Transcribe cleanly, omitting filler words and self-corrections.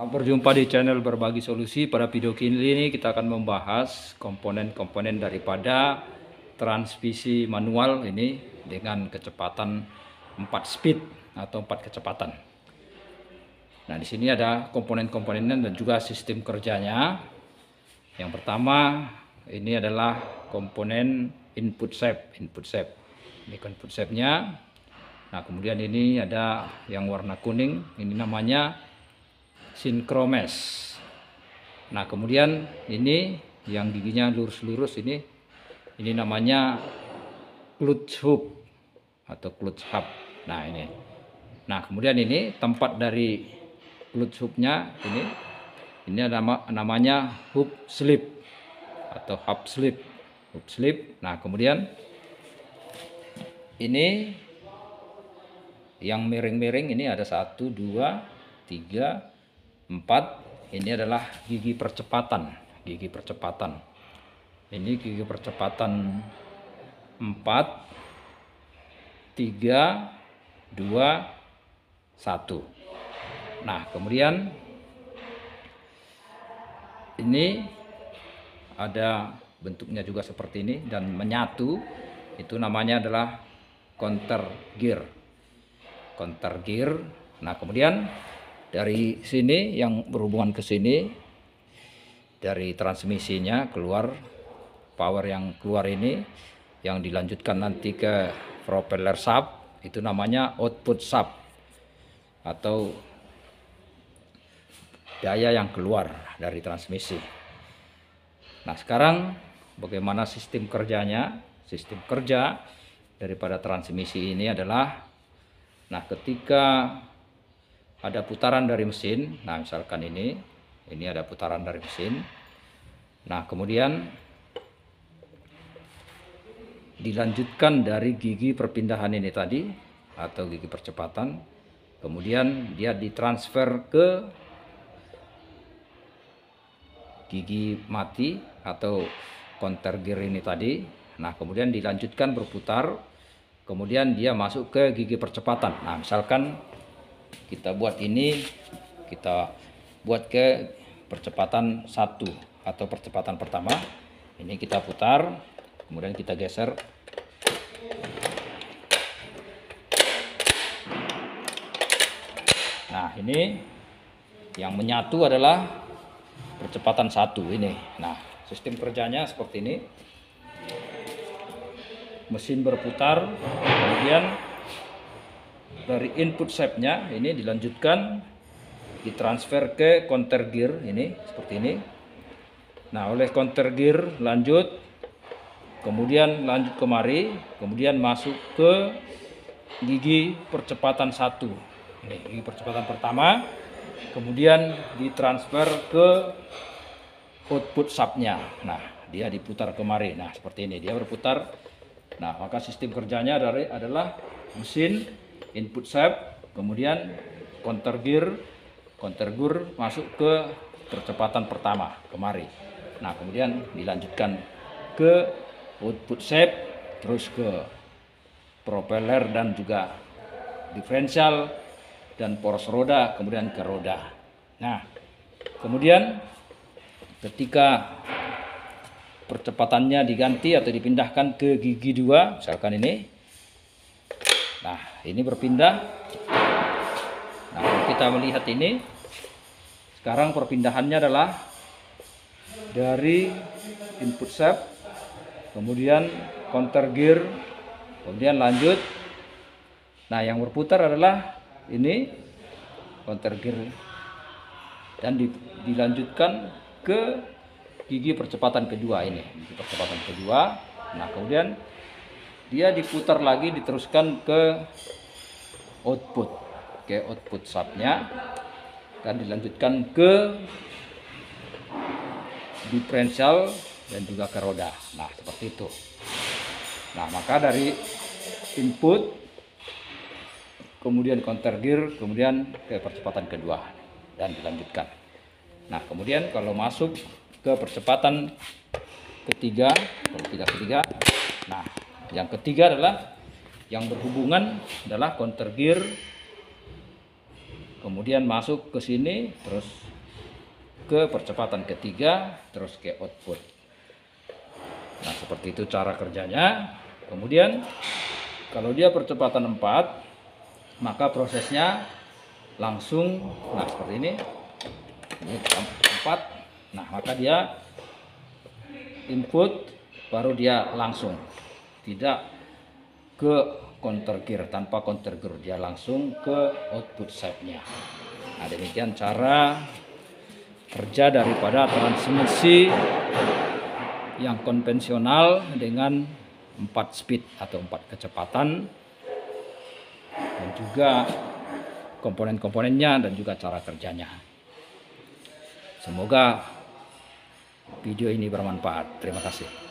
Berjumpa di channel Berbagi Solusi. Pada video kali ini kita akan membahas komponen-komponen daripada transmisi manual ini dengan kecepatan 4 speed atau 4 kecepatan. Nah, di sini ada komponen-komponennya dan juga sistem kerjanya. Yang pertama ini adalah komponen input shape. Ini input shape-nya. Nah, kemudian ini ada yang warna kuning, ini namanya sinkromes. Nah, kemudian ini yang giginya lurus-lurus ini namanya clutch hub atau clutch hub. Nah, ini. Nah, kemudian ini tempat dari clutch hubnya ini ada namanya hub slip atau hub slip. Nah, kemudian ini yang miring-miring ini ada 1, 2, 3, 4. Ini adalah gigi percepatan. Ini gigi percepatan 4, 3, 2, 1. Nah, kemudian ini ada bentuknya juga seperti ini dan menyatu. Itu namanya adalah counter gear. Nah, kemudian dari sini yang berhubungan ke sini, dari transmisinya keluar power yang keluar ini yang dilanjutkan nanti ke propeller shaft, itu namanya output shaft atau daya yang keluar dari transmisi. Nah, sekarang bagaimana sistem kerjanya? Sistem kerja daripada transmisi ini adalah, nah, ketika ada putaran dari mesin, nah misalkan ini ada putaran dari mesin. Nah, kemudian dilanjutkan dari gigi perpindahan ini tadi atau gigi percepatan, kemudian dia ditransfer ke gigi mati atau counter gear ini tadi. Nah, kemudian dilanjutkan berputar, kemudian dia masuk ke gigi percepatan. Nah, misalkan kita buat ini, kita buat ke percepatan 1 atau percepatan pertama. Ini kita putar, kemudian kita geser. Nah, ini yang menyatu adalah percepatan 1 ini. Nah, sistem kerjanya seperti ini. Mesin berputar, kemudian dari input shape-nya ini dilanjutkan ditransfer ke counter gear ini seperti ini. Nah, oleh counter gear lanjut, kemudian lanjut kemari, kemudian masuk ke gigi percepatan 1. Ini gigi percepatan pertama, kemudian ditransfer ke output shaft-nya. Nah, dia diputar kemari. Nah, seperti ini dia berputar. Nah, maka sistem kerjanya adalah mesin input shaft, kemudian counter gear masuk ke percepatan pertama kemari. Nah, kemudian dilanjutkan ke output shaft, terus ke propeller dan juga diferensial dan poros roda, kemudian ke roda. Nah, kemudian ketika percepatannya diganti atau dipindahkan ke gigi 2, misalkan ini. Nah, ini berpindah. Nah, kalau kita melihat ini, sekarang perpindahannya adalah dari input shaft, kemudian counter gear, kemudian lanjut. Nah, yang berputar adalah ini counter gear dan dilanjutkan ke gigi percepatan kedua ini, gigi percepatan kedua. Nah, kemudian dia diputar lagi, diteruskan ke output shaft-nya dan dilanjutkan ke diferensial dan juga ke roda. Nah, seperti itu. Nah, maka dari input, kemudian counter gear, kemudian ke percepatan kedua dan dilanjutkan. Nah, kemudian kalau masuk ke percepatan ketiga, nah, yang ketiga adalah yang berhubungan adalah counter gear, kemudian masuk ke sini, terus ke percepatan ketiga, terus ke output. Nah, seperti itu cara kerjanya. Kemudian kalau dia percepatan 4, maka prosesnya langsung, nah seperti ini 4. Nah, maka dia input, baru dia langsung, tidak ke counter gear, tanpa counter gear, dia langsung ke output side-nya. Nah, demikian cara kerja daripada transmisi yang konvensional dengan 4 speed atau 4 kecepatan, dan juga komponen-komponennya dan juga cara kerjanya. Semoga video ini bermanfaat. Terima kasih.